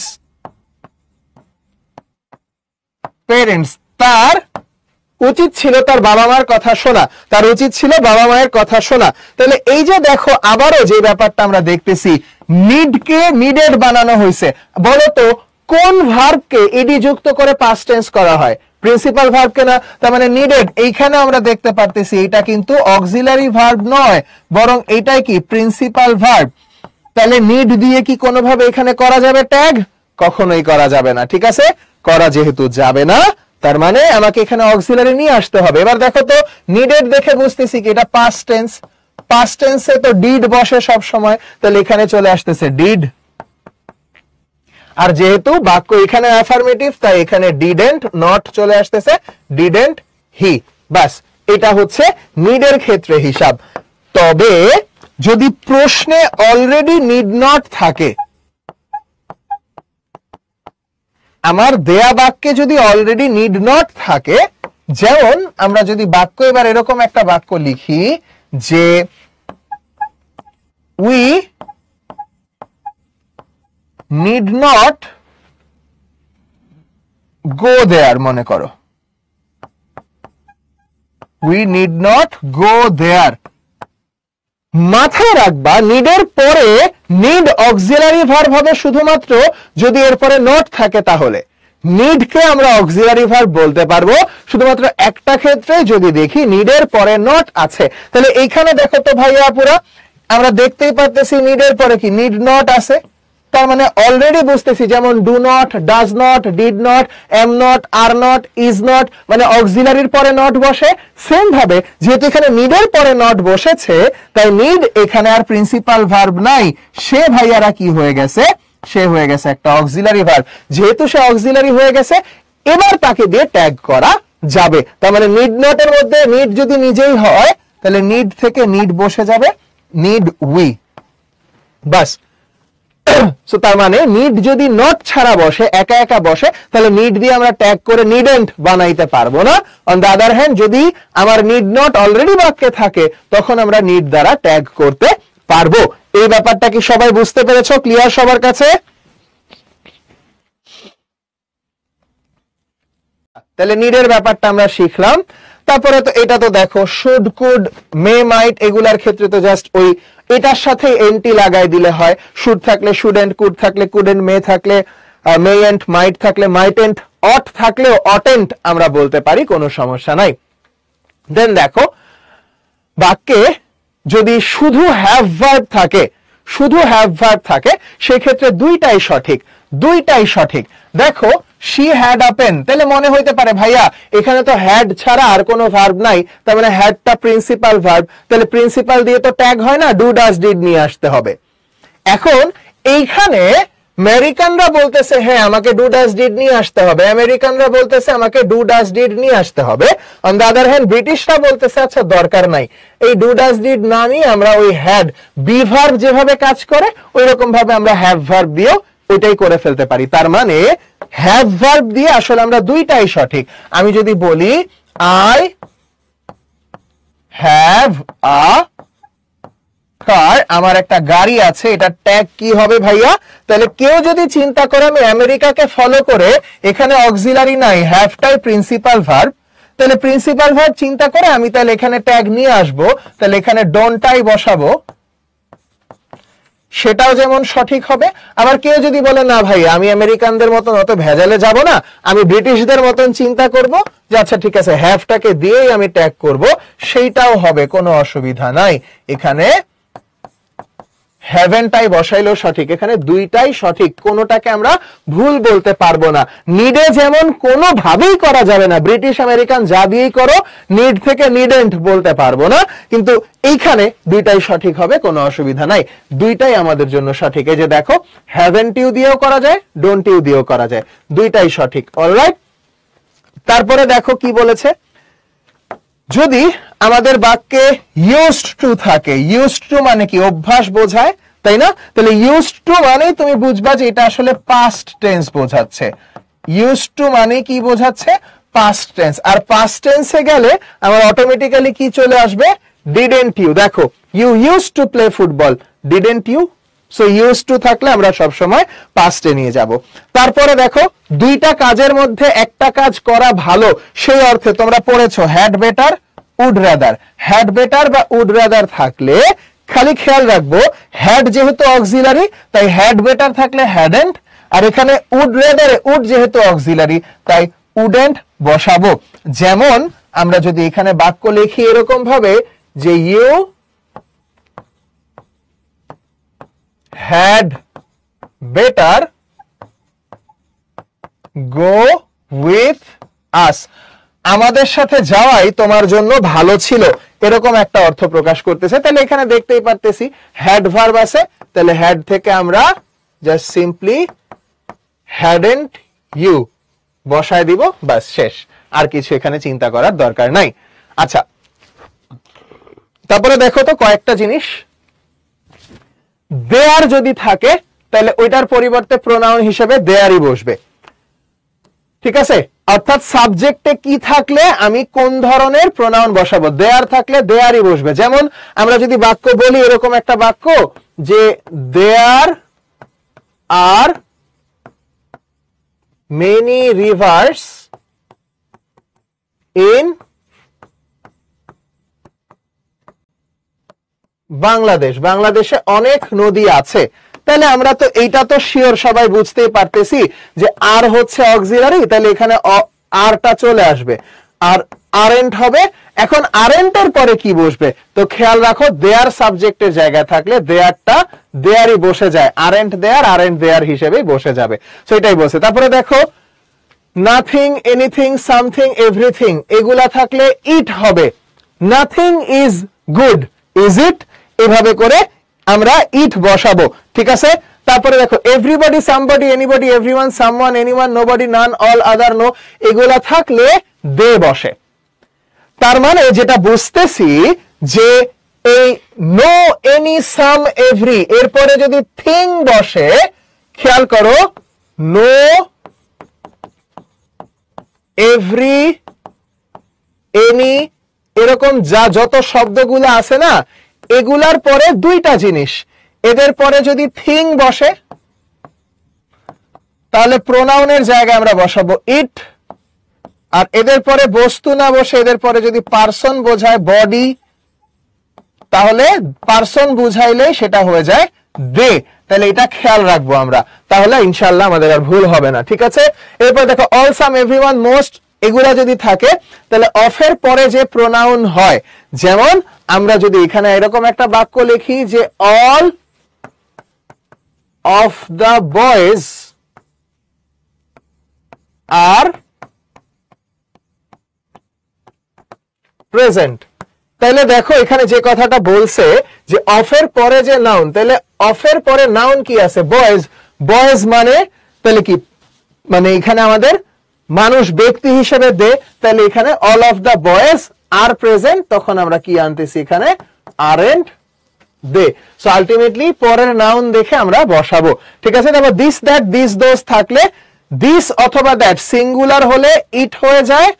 Speaker 1: parents, তার উচিত ছিল তার বাবা মার কথা শোনা, তার উচিত ছিল বাবা মায়ের কথা শোনা। তাহলে এই যে দেখো, আবারও যে ব্যাপারটা আমরা দেখতেছি, নিডকে নিডেড বানানো হয়েছে। বলতো কোন ভার্বকে ইডি যুক্ত করে পাস্ট টেন্স করা হয়? প্রিন্সিপাল ভার্বকে না। তার মানে নিডেড। এইখানে আমরা দেখতে পারতেছি এটা কিন্তু অক্সিলারি ভার্ব নয়, বরং এটাই কি প্রিন্সিপাল ভার্ব। তাহলে নিড দিয়ে কি কোনোভাবে এখানে করা যাবে ট্যাগ? কখনোই করা যাবে না। ঠিক আছে, করা যেহেতু যাবে না, তার মানে আমাকে এখানে অক্সিলারি নিয়ে আসতে হবে। এবার দেখো তো, নিডেড দেখে বুঝতেছি কি এটা পাস্ট টেন্স, পাস্ট টেন্সে তো ডিড বসে সব সময়, তাহলে এখানে চলে আসতেছে ডিড। আর যেহেতু বাক্য এখানে অ্যাফার্মেটিভ, তাই এখানে ডিডেন্ট নট চলে আসতেছে, ডিডেন্ট হি। বাস, এটা হচ্ছে নিডের ক্ষেত্রে হিসাব। তবে যদি প্রশ্নে অলরেডি নিড নট থাকে, আমার দেয়া বাক্যে যদি অলরেডি নিড নট থাকে, যেমন আমরা যদি বাক্য এবার এরকম একটা বাক্য লিখি যে উই নিড নট গো দেয়ার, মনে করো উই নিড নট গো দেয়ার। মাথায় রাখবা, নিডের পরে নিড অক্সিলারি ভার্ব হবে শুধুমাত্র যদি এর পরে নট থাকে। তাহলে নিডকে আমরা অক্সিলারি ভার্ব বলতে পারবো শুধুমাত্র একটা ক্ষেত্রে, যদি দেখি নিডের পরে নট আছে। তাহলে এইখানে দেখো তো ভাইয়া আপুরা, আমরা দেখতেই পারতেছি নিডের পরে কি নিড নট আছে। তার মানে অলরেডি বুঝতেছি, যেমন do not, does not, did not, am not, are not, is not, মানে অক্সিলারির পরে নট বসে। সেম ভাবে যেহেতু এখানে নিডের পরে নট বসেছে, তাই নিড এখানে আর প্রিন্সিপাল ভার্ব নাই, সে ভাইয়ারা কি হয়ে গেছে? সে হয়ে গেছে একটা অক্সিলারি ভার্ব। যেহেতু সে অক্সিলারি হয়ে গেছে, এবার তাকে দিয়ে ট্যাগ করা যাবে। তার মানে নিড নটের মধ্যে নিড যদি নিজেই হয়, তাহলে নিড থেকে নিড বসে যাবে, নিড উই। বাস। সো তার মানে নিড যদি নট ছাড়া বসে, একা একা বসে, তাহলে নিড দিয়ে আমরা ট্যাগ করে নিডেন্ট বানাইতে পারবো না। অন দ্য আদার হ্যান্ড, যদি আমার নিড নট অলরেডি বাক্যে থাকে, তখন আমরা নিড দ্বারা ট্যাগ করতে পারবো। এই ব্যাপারটা কি সবাই বুঝতে পেরেছো? ক্লিয়ার সবার কাছে? তাহলে নিডের ব্যাপারটা আমরা শিখলাম। তারপরে তো এটা তো দেখো, শুড, কুড, মে, মাইট, এগুলার ক্ষেত্রে তো জাস্ট ওই এটার সাথে এনটি লাগাই দিলে হয়। শুড থাকলে শুডেন্ট, কুড থাকলে কুডেন্ট, মে থাকলে মেয়েন্ট, মাইট থাকলে মাইটেন্ট, অট থাকলেও অটেন্ট আমরা বলতে পারি, কোনো সমস্যা নাই। দেন দেখো, বাক্যে যদি শুধু হ্যাভ ভার্ব থাকে, শুধু হ্যাভ ভার্ব থাকে, সেক্ষেত্রে দুইটাই সঠিক, দুইটাই সঠিক। দেখো, she had a pen, তাহলে মনে হইতে পারে ভাইয়া এখানে তো হ্যাড ছাড়া আর কোনো ভার্ব নাই, তার মানে হ্যাডটা প্রিন্সিপাল ভার্ব, তাহলে প্রিন্সিপাল দিয়ে তো ট্যাগ হয় না, ডু, ডাজ, ডিড নিয়ে আসতে হবে। এখন এইখানে আমেরিকানরা বলতেছে হ্যাঁ আমাকে ডু, ডাজ, ডিড নিয়ে আসতে হবে, আমেরিকানরা বলতেছে আমাকে ডু, ডাজ, ডিড নিয়ে আসতে হবে। অন দ্য আদার হ্যান্ড ব্রিটিশরা বলতেছে আচ্ছা দরকার নাই, এই ডু, ডাজ, ডিড না নিয়ে আমরা ওই হ্যাড, বি ভার্ব যেভাবে কাজ করে ওই রকম ভাবে আমরা হ্যাভ ভার্ব দিয়েও ওইটাই করে ফেলতে পারি। তার মানে হ্যাভ ভার্ব দিয়ে আসলে আমরা দুইটাই সঠিক। আমি যদি বলি আই হ্যাভ আ কার, আমার একটা গাড়ি আছে, এটা ট্যাগ কি হবে ভাইয়া? তাহলে কেউ যদি চিন্তা করে আমি আমেরিকাকে ফলো করে এখানে অক্সিলারি নাই, হ্যাভটাই প্রিন্সিপাল ভার্ব, তাহলে প্রিন্সিপাল ভার্ব চিন্তা করে আমি তাহলে এখানে ট্যাগ নিয়ে আসবো, তাহলে এখানে ডোন্টটাই বসাবো, সেটাও যেমন সঠিক হবে। আবার কেউ যদি বলে না ভাই আমি আমেরিকানদের মতন অত ভেজালে যাব না, আমি ব্রিটিশদের মতন চিন্তা করব যে আচ্ছা ঠিক আছে হ্যাভটাকে দিয়েই আমি ট্যাগ করব, সেইটাও হবে, কোনো অসুবিধা নাই। এখানে হ্যাভেনটাই বসাইলেও সঠিক, এখানে দুইটাই সঠিক, কোনোটাকে আমরা ভুল বলতে পারবো না। নিডে যেমন কোনোভাবেই করা যাবে না, ব্রিটিশ আমেরিকান যা দিয়েই করো নিড থেকে নিডেন্ট বলতে পারবো না, কিন্তু এইখানে দুইটাই সঠিক হবে, কোনো অসুবিধা নাই, দুইটাই আমাদের জন্য সঠিক। এই যে দেখো হ্যাভেন্ট ইউ দিয়েও করা যায়, ডোন্ট ইউ দিয়েও করা যায়, দুইটাই সঠিক। অলরাইট, তারপরে দেখো কি বলেছে, যদি আমাদের বাক্যে ইউজড টু থাকে, ইউজড টু মানে কি অভ্যাস বোঝায়, তাই না? তাহলে ইউজড টু মানে তুমি বুঝবা যে এটা আসলে পাস্ট টেন্স বোঝাচ্ছে। ইউজড টু মানে কি বোঝাচ্ছে? Past tense. আর পাস্ট টেন্সে গেলে আমার অটোমেটিক্যালি কি চলে আসবে? Didn't you. দেখো you used to play football, didn't you? So used to থাকলে আমরা সব সময় পাস্টে নিয়ে যাব। তারপরে দেখো দুইটা কাজের মধ্যে একটা কাজ করা ভালো, সেই অর্থে তোমরা পড়েছো had better, would rather. Had better বা উড রাদার থাকলে খালি খেয়াল রাখবো হ্যাড যেহেতু অক্সিলারি তাই হ্যাড বেটার থাকলে হ্যাডেন্ট, আর এখানে উড রাদার, উড যেহেতু অক্সিলারি তাই উডেন্ট বসাবো। যেমন আমরা যদি এখানে বাক্য লিখি এরকম ভাবে যে you had better go with us, আমাদের সাথে যাওয়াই তোমার জন্য ভালো ছিল, এরকম একটা অর্থ প্রকাশ করতেছে। তাহলে এখানে দেখতেই পারতেছি হ্যাড ভার্ব আছে, তাহলে হ্যাড থেকে আমরা জাস্ট সিম্পলি hadn't you বসায় দিব, বাস শেষ, আর কিছু এখানে চিন্তা করার দরকার নাই। আচ্ছা, তারপরে দেখো তো কয়েকটা জিনিস, দেয়ার যদি থাকে তাহলে ওইটার পরিবর্তে প্রোনাউন হিসেবে দেয়ারই বসবে, ঠিক আছে? অর্থাৎ সাবজেক্টে কি থাকলে আমি কোন ধরনের প্রোনাউন বসাবো, দেয়ার থাকলে দেয়ারই বসবে। যেমন আমরা যদি বাক্য বলি এরকম একটা বাক্য যে there are many rivers in Bangladesh, বাংলাদেশে অনেক নদী আছে, তাহলে আমরা তো এইটা তো শিওর সবাই বুঝতেই পারতেছি যে আর হচ্ছে অক্সিলারি, তাহলে এখানে আরটা চলে আসবে, আর আরেন্ট হবে। এখন আরেন্টের পরে কি বসবে? তো খেয়াল রাখো দেয়ার সাবজেক্টের জায়গায় থাকলে দেয়ারটা দেয়ারই বসে যায়, আরেন্ট দেয়ার হিসেবেই বসে যাবে, সেটাই বসে। তারপরে দেখো নাথিং, এনিথিং, সামথিং, এভরিথিং, এগুলা থাকলে ইট হবে, nothing is good, is it, এভাবে করে আমরা ইট বসাবো, ঠিক আছে? তারপরে দেখো everybody, somebody, anybody, everyone, someone, anyone, nobody, none, all, other, no, এগুলা থাকলে দে বসে। তার মানে যেটা বুঝতেছি যে এই নো, এনি, সাম, এভরি এরপরে যদি থিং বসে, খেয়াল করো নো, এভরি, এনি, এরকম যা যত শব্দগুলো আছে না, এগুলার পরে দুইটা জিনিস, এদের পরে যদি থিং বসে তাহলে প্রোনাউনের জায়গায় আমরা বসাবো ইট, আর এদের পরে বস্তু না বসে এদের পরে যদি পারসন বোঝায় বডি, তাহলে পারসন বুঝাইলে সেটা হয়ে যায় দে। তাহলে এটা খেয়াল রাখবো আমরা, তাহলে ইনশাআল্লাহ আমাদের আর ভুল হবে না, ঠিক আছে? এরপর দেখো অল, সাম, এভরিওয়ান, মোস্ট, এগুলা যদি থাকে তাহলে অফের পরে যে প্রোনাউন হয়, যেমন আমরা যদি এখানে এরকম একটা বাক্য লিখি যে all of the boys are present, তাহলে দেখো এখানে যে কথাটা বলছে যে অফের পরে যে নাউন, তাহলে অফের পরে নাউন কি আছে? বয়েজ। বয়েজ মানে তাহলে কি, মানে এখানে আমাদের মানুষ ব্যক্তি হিসেবে দে, তাহলে এখানে all of the boys are present, তখন আমরা কি আনতেছি এখানে আরেন্ট দে। সো আলটিমেটলি পরের নাউন দেখে আমরা বসাবো, ঠিক আছে? তারপর দিস, দ্যাট, দিস, দোজ থাকলে দিস অথবা দ্যাট সিঙ্গুলার হলে ইট হয়ে যায়,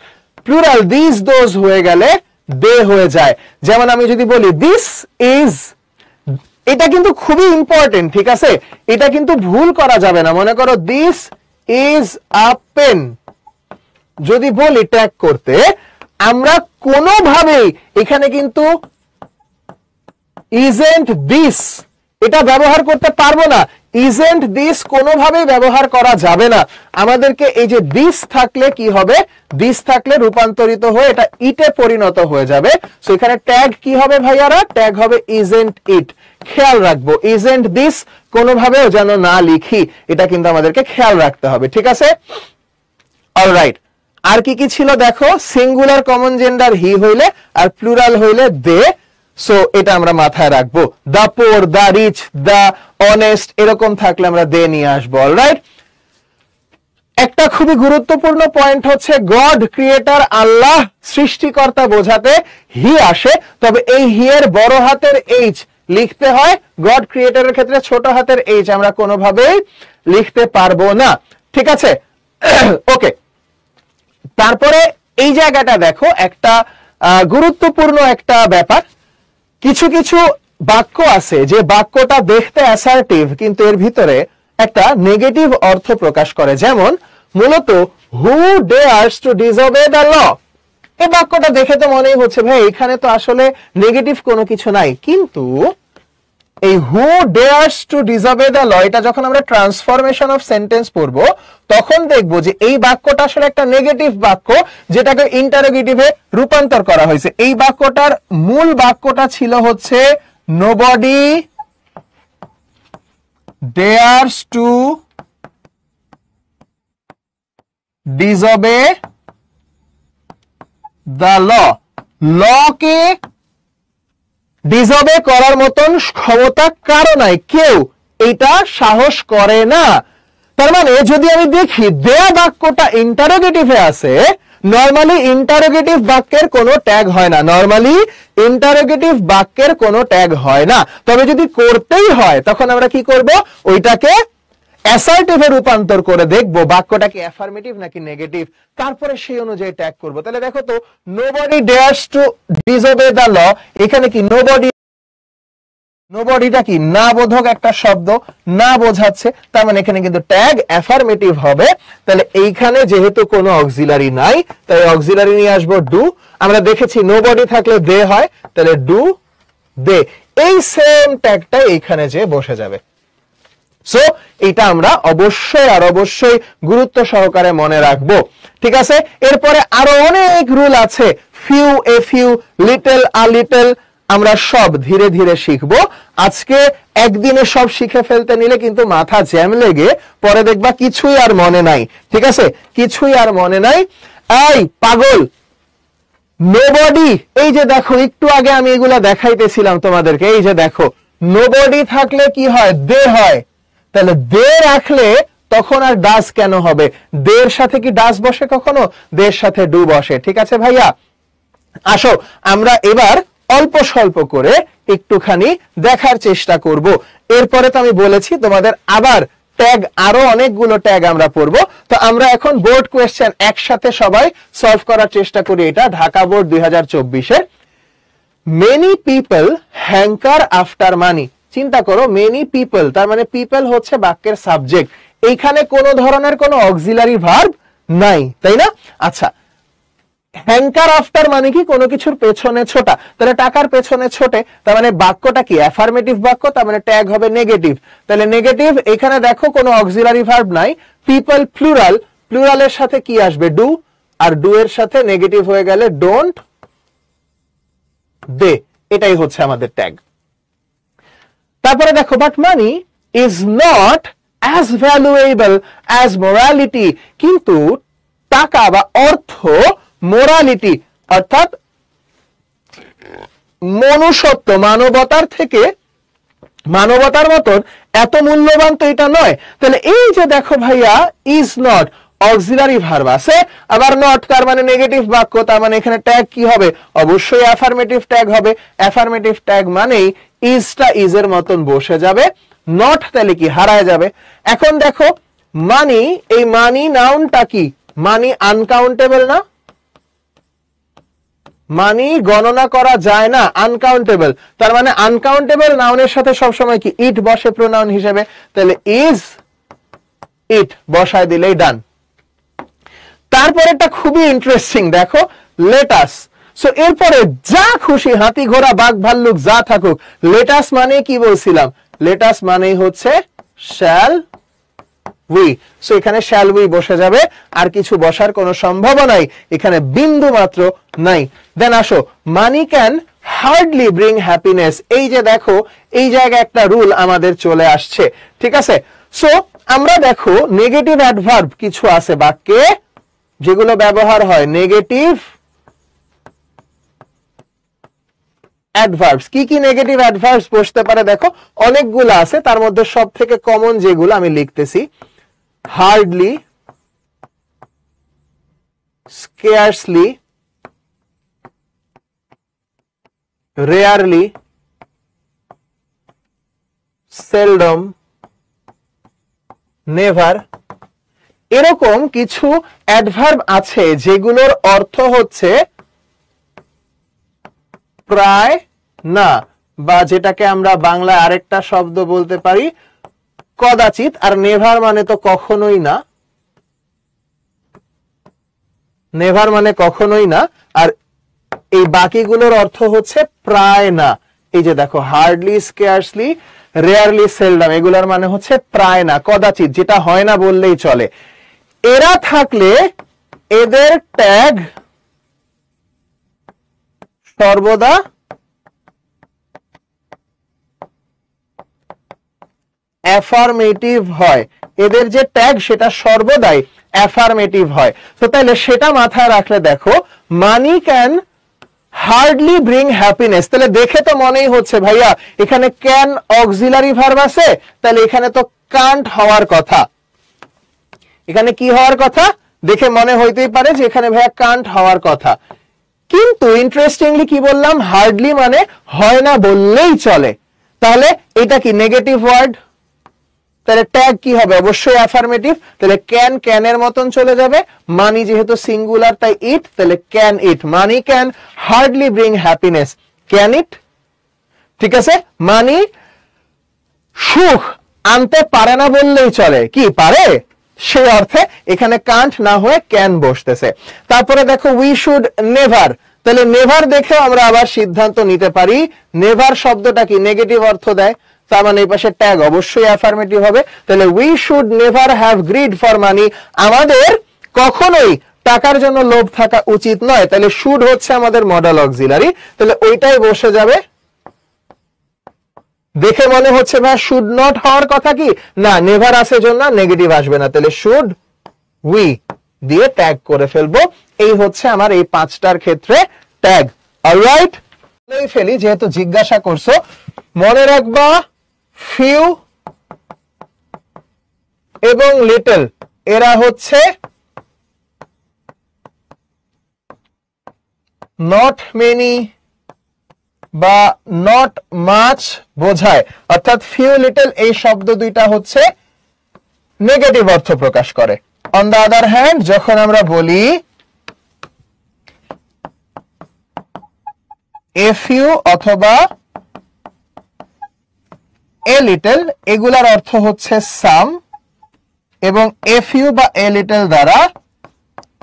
Speaker 1: প্লুরাল দিস, দোজ হয়ে গেলে দে হয়ে যায়। যেমন আমি যদি বলি দিস ইজ এটা কিন্তু খুবই ইম্পর্টেন্ট, ঠিক আছে? এটা কিন্তু ভুল করা যাবে না। মনে করো দিস ইজ আ পেন, যদি বলি ট্যাগ করতে, আমরা কোনোভাবেই এখানে কিন্তু ইজেন্ট দিস এটা ব্যবহার করতে পারবো না। ইজেন্ট দিস কোনোভাবেই ব্যবহার করা যাবে না। আমাদেরকে এই যে দিস থাকলে কি হবে, দিস থাকলে রূপান্তরিত হয়ে এটা ইটে পরিণত হয়ে যাবে। সো এখানে ট্যাগ কি হবে ভাইয়ারা, ট্যাগ হবে ইজেন্ট ইট। খেয়াল রাখবো ইজেন্ট দিস কোনোভাবেও যেন না লিখি, এটা কিন্তু আমাদেরকে খেয়াল রাখতে হবে, ঠিক আছে? অলরাইট, আর কি কি ছিল দেখো, সিঙ্গুলার কমন জেন্ডার হি হইলে আর প্লুরাল হইলে দে। সো এটা আমরা মাথায় রাখবো। দা পোর, দা রিচ, দা অনেস্ট এরকম থাকলে আমরা দে নিয়ে আসবো। অলরাইট, একটা খুবই গুরুত্বপূর্ণ পয়েন্ট হচ্ছে গড ক্রিয়েটর, আল্লাহ সৃষ্টিকর্তা বোঝাতে হি আসে, তবে এই হি এর বড় হাতের এইচ লিখতে হয়। গড ক্রিয়েটরের ক্ষেত্রে ছোট হাতের এইচ আমরা কোনোভাবেই লিখতে পারবো না, ঠিক আছে? ওকে, তারপরে এই জায়গাটা দেখো, একটা গুরুত্বপূর্ণ একটা ব্যাপার। কিছু কিছু বাক্য আছে যে বাক্যটা দেখতে অ্যাসার্টিভ কিন্তু এর ভিতরে একটা নেগেটিভ অর্থ প্রকাশ করে। যেমন মূলত হু ডেয়ার্স টু ডিসওবে দ্য ল, এই বাক্যটা দেখে তো মনেই হচ্ছে ভাই এখানে তো আসলে নেগেটিভ কোনো কিছু নাই, কিন্তু এই হু ডেয়ার্স টু ডিসওবে দ্য ল এটা যখন আমরা ট্রান্সফরমেশন অফ সেন্টেন্স পড়বো তখন দেখবো যে এই বাক্যটা আসলে একটা নেগেটিভ বাক্য যেটাকে ইন্টারোগেটিভে রূপান্তর করা হয়েছে। এই বাক্যটার মূল বাক্যটা ছিল হচ্ছে nobody dares to disobey the law, law কে ডিসওবে করার মতন ক্ষমতা কারো নাই, কেউ এটা সাহস করে না। তার মানে যদি আমি দেখি দেয়া বাক্যটা ইন্টারোগেটিভে আছে, নরমালি ইন্টারোগেটিভ বাক্যের কোনো ট্যাগ হয় না, নরমালি ইন্টারোগেটিভ বাক্যের কোনো ট্যাগ হয় না। তবে যদি করতেই হয় তখন আমরা কি করব, ওইটাকে অ্যাসার্টিভে রূপান্তর করে দেখবো বাক্যটা কি অ্যাফার্মেটিভ নাকি নেগেটিভ, তারপরে সেই অনুযায়ী ট্যাগ করব। তাহলে দেখো তো, nobody dares to disobey the law, এখানে কি নোবডি, নোবডিটা কি না বোধক একটা শব্দ, না বোঝাচ্ছে, তার মানে এখানে কিন্তু ট্যাগ অ্যাফার্মেটিভ হবে। তাহলে এইখানে যেহেতু কোনো অক্সিলারি নাই তাই অক্সিলারি নিয়ে আসবো ডু। আমরা দেখেছি নোবডি থাকলে দে হয়, তাহলে ডু দে, এই সেম ট্যাগটা এইখানে যে বসে যাবে। সো এটা আমরা অবশ্যই আর অবশ্যই গুরুত্ব সহকারে মনে রাখবো, ঠিক আছে? এরপরে আরো অনেক রুল আছে, few, a few, little, a little, আমরা সব ধীরে ধীরে শিখবো। আজকে একদিনে সব শিখে ফেলতে নিলে কিন্তু মাথা জ্যাম লেগে পরে দেখবা কিছুই আর মনে নাই, ঠিক আছে? কিছুই আর মনে নাই। এই পাগল, নোবডি, এই যে দেখো একটু আগে আমি এগুলা দেখাইতেছিলাম তোমাদেরকে, এই যে দেখো নোবডি থাকলে কি হয়, দে হয়, তাহলে দে রাখলে তখন আর ডাস কেন হবে? দের সাথে কি ডাস বসে কখনো? দের সাথে ডু বসে, ঠিক আছে ভাইয়া? আসো আমরা এবার অল্প স্বল্প করে একটুখানি দেখার চেষ্টা করব। এরপরে তো আমি বলেছি তোমাদের আবার ট্যাগ, আরো অনেকগুলো ট্যাগ আমরা পড়বো। তো আমরা এখন বোর্ড কোয়েশ্চেন একসাথে সবাই সলভ করার চেষ্টা করি। এটা ঢাকা বোর্ড 2024-এর। Many people hanker after money. চিন্তা করো, মেনি পিপল, তার মানে পিপল হচ্ছে বাক্যের সাবজেক্ট, এইখানে কোনো ধরনের কোনো অক্সিলারি ভার্ব নাই, তাই না? আচ্ছা, হ্যাঙ্কার আফটার মানে কি কোনো কিছুর পেছনে ছোটা, তাহলে টাকার পেছনে ছোটে, তার মানে বাক্যটা কি অ্যাফার্মেটিভ বাক্য, তার মানে ট্যাগ হবে নেগেটিভ। তাহলে নেগেটিভ, এখানে দেখো কোনো অক্সিলারি ভার্ব নাই, পিপল প্লুরাল, প্লুরালের সাথে কি আসবে, ডু, আর ডু এর সাথে নেগেটিভ হয়ে গেলে ডোন্ট, দে, এটাই হচ্ছে আমাদের ট্যাগ। তারপরে দেখো, but money is not as valuable as morality, কিন্তু টাকা বা অর্থ মোরালিটি অর্থাৎ মনুষ্যত্ব, মানবতার থেকে, মানবতার মতন এত মূল্যবান তো এটা নয়। তাহলে এই যে দেখো ভাইয়া, ইজ নট অক্সিলারি ভার্ব আছে, আবার নট তার মানে নেগেটিভ বাক্য, তার মানে এখানে ট্যাগ কি হবে, অবশ্যই অ্যাফার্মেটিভ ট্যাগ হবে। অ্যাফার্মেটিভ ট্যাগ মানেই ইজটা ইজের মতন বসে যাবে, নট তাহলে কি হারায় যাবে। এখন দেখো মানি, এই মানি নাউনটা কি, মানি আনকাউন্টেবল না? মানি গণনা করা যায় না, আনকাউন্টেবল। তার মানে আনকাউন্টেবল নাউনের সাথে সবসময় কি ইট বসে প্রোনাউন হিসেবে, তাহলে ইজ ইট বসায় দিলেই ডান। তারপরেটা খুবই ইন্টারেস্টিং, দেখো লেটাস। সো এরপরে যা খুশি হাতি ঘোড়া বাঘ ভাল্লুক যা থাকুক, লেটাস মানে কি বলছিলাম, লেটাস মানেই হচ্ছে শ্যাল উই। সো এখানে শ্যাল উই বসে যাবে, আর কিছু বসার কোনো সম্ভাবনাই এখানে বিন্দু মাত্র নাই। দেন আসো, মানি ক্যান হার্ডলি ব্রিং হ্যাপিনেস। এই যে দেখো এই জায়গায় একটা রুল আমাদের চলে আসছে, ঠিক আছে। সো আমরা দেখো নেগেটিভ অ্যাডভার্ব কিছু আছে বাক্যে যেগুলো ব্যবহার হয়, নেগেটিভ অ্যাডভার্বস। কি কি নেগেটিভ অ্যাডভার্বস বসতে পারে দেখো, অনেকগুলো আছে, তার মধ্যে সব থেকে কমন যেগুলো আমি লিখতেছি, hardly, scarcely, rarely, seldom, never. এরকম কিছু অ্যাডভার্ব আছে যেগুলোর অর্থ হচ্ছে প্রায় না, বা যেটাকে আমরা বাংলায় আরেকটা শব্দ বলতে পারি কদাচিৎ। আর নেভার মানে তো কখনোই না, নেভার মানে কখনোই না, আর এই বাকিগুলোর অর্থ হচ্ছে প্রায় না। এই যে দেখো হার্ডলি, স্কেয়ারসলি, রেয়ারলি, সেলডম, এগুলোর মানে হচ্ছে প্রায় না, কদাচিৎ, যেটা হয় না বললেই চলে। এরা থাকলে এদের ট্যাগ সর্বদা অ্যাফার্মেটিভ হয়। এদের যে ট্যাগ সেটা সর্বদাই অ্যাফার্মেটিভ হয়। তো তাহলে সেটা মাথায় রাখলে দেখো, মানি ক্যান হার্ডলি ব্রিং হ্যাপিনেস। তাহলে দেখে তো মনেই হচ্ছে ভাইয়া এখানে ক্যান অক্সিলারি ভার্ব আছে, তাহলে এখানে তো কান্ট হওয়ার কথা। এখানে কি হওয়ার কথা দেখে মনে হইতেই পারে যে এখানে ভাইয়া কান্ট হওয়ার কথা। কিন্তু ইন্টারেস্টিংলি কি বললাম, হার্ডলি মানে হয় না বললেই চলে। তাহলে এটা কি নেগেটিভ ওয়ার্ড, তাহলে ট্যাগ কি হবে, অবশ্যই অ্যাফার্মেটিভ। তাহলে ক্যান ক্যানের মতন চলে যাবে, মানি যেহেতু সিঙ্গুলার তাই ইট, তাহলে can it. Money can hardly bring happiness, can it, ঠিক আছে। মানি সুখ আনতে পারে না বললেই চলে, কি পারে, সেই অর্থে এখানে কান্ট না হয়ে ক্যান বসতেছে। তারপরে দেখো উই শুড নেভার, তাহলে নেভার দেখে আমরা আবার সিদ্ধান্ত নিতে পারি নেভার শব্দটা কি নেগেটিভ অর্থ দেয়, তার মানে এই পাশে ট্যাগ অবশ্যই অ্যাফার্মেটিভ হবে। তাহলে we should never have grid for money, আমাদের কখনোই টাকার জন্য লোভ থাকা উচিত নয়। তাহলে শুড হচ্ছে আমাদের মডেল অক্সিলারি, তাহলে ওইটাই বসে যাবে। দেখে মনে হচ্ছে ভাই শুড নট হওয়ার কথা, কি না, নেভার আছে জন্য নেগেটিভ আসবে না, তাহলে শুড উই দিয়ে ট্যাগ করে ফেলবো। এই হচ্ছে আমার এই পাঁচটার ক্ষেত্রে ট্যাগ। অলরাইট, ফেলি যেহেতু জিজ্ঞাসা করছো, মনে রাখবা ফিউ এবং লিটল এরা হচ্ছে নট মেনি বা নট মাচ বোঝায়, অর্থাৎ ফিউ লিটল এই শব্দ দুইটা হচ্ছে নেগেটিভ অর্থ প্রকাশ করে। অন দ্য আদার হ্যান্ড যখন আমরা বলি এ ফিউ অথবা এ লিটল, এগুলার অর্থ হচ্ছে সাম, এবং এ ফিউ বা এ লিটল দ্বারা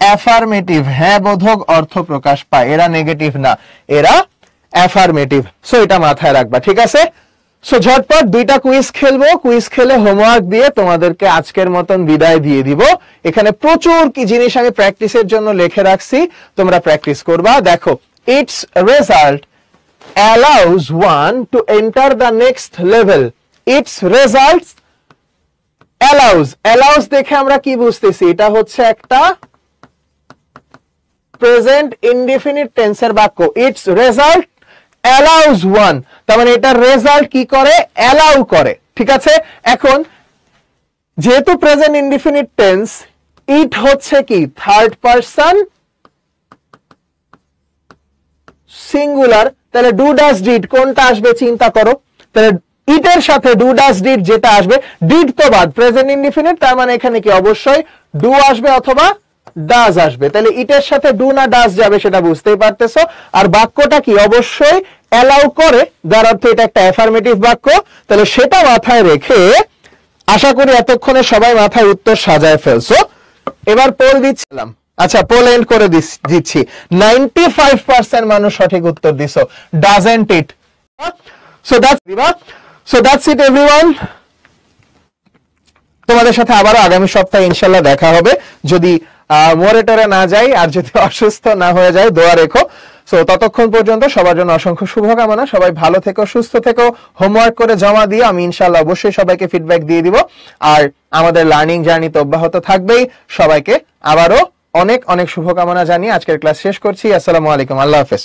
Speaker 1: অ্যাফার্মেটিভ হ্যাঁ বোধক অর্থ প্রকাশ পায়। এরা নেগেটিভ না, এরা অ্যাফার্মেটিভ। সো এটা মাথায় রাখবা, ঠিক আছে। সো ঝটপট দুইটা কুইজ খেলবো, কুইজ খেলে হোমওয়ার্ক দিয়ে তোমাদেরকে আজকের মতন বিদায় দিয়ে দিব। এখানে প্রচুর কি জিনিস আমি প্র্যাকটিসের জন্য লিখে রাখছি, তোমরা প্র্যাকটিস করবা। দেখো, it's result allows one to enter the next level. Its results allows দেখে আমরা কি বুঝতেছি, এটা হচ্ছে একটা প্রেজেন্ট ইনডিফিনিট টেন্সের বাক্য। ইটস রেজাল্ট allows one, তার মানে এটা রেজাল্ট কি করে, অ্যালাউ করে, ঠিক আছে। এখন যেহেতু প্রেজেন্ট ইনডিফিনিট টেন্স, ইট হচ্ছে কি থার্ড পারসন সিঙ্গুলার, তাহলে ডু ডাজ ডিড কোনটা আসবে চিন্তা করো। তাহলে ইটের সাথে ডু ডাজ ডিড যেটা আসবে, ডিড তো বাদ, প্রেজেন্ট ইনডিফিনিট, তার মানে এখানে কি অবশ্যই ডু আসবে অথবা ডাজ আসবে। তাহলে ইটের সাথে ডু না ডাজ যাবে সেটা বুঝতেই পারতেছো। আর বাক্যটা কি অবশ্যই অ্যালাউ করে, যার অর্থ এটা একটা অ্যাফার্মেটিভ বাক্য। তাহলে সেটা মাথায় রেখে আশা করি এতক্ষণে সবাই মাথায় উত্তর সাজায় ফেলছো। এবার পোল দিচ্ছিলাম, আচ্ছা পোল এন্ড করে দিচ্ছি। 95% মানুষ সঠিক উত্তর দিছো, doesn't it. So that's it everyone. তোমাদের সাথে আবারও আগামী সপ্তাহে ইনশাল্লাহ দেখা হবে, যদি মোরেটরে না যাই আর যদি অসুস্থ না হয়ে যায় দোয়া রেখো। সো ততক্ষণ পর্যন্ত সবার জন্য অসংখ্য শুভকামনা। সবাই ভালো থেকো, সুস্থ থেকো, হোমওয়ার্ক করে জমা দিয়ে আমি ইনশাল্লাহ অবশ্যই সবাইকে ফিডব্যাক দিয়ে দিব। আর আমাদের লার্নিং জার্নি তো অব্যাহত থাকবেই। সবাইকে আবারও অনেক অনেক শুভকামনা জানিয়ে আজকের ক্লাস শেষ করছি। আসসালামু আলাইকুম, আল্লাহ হাফেজ।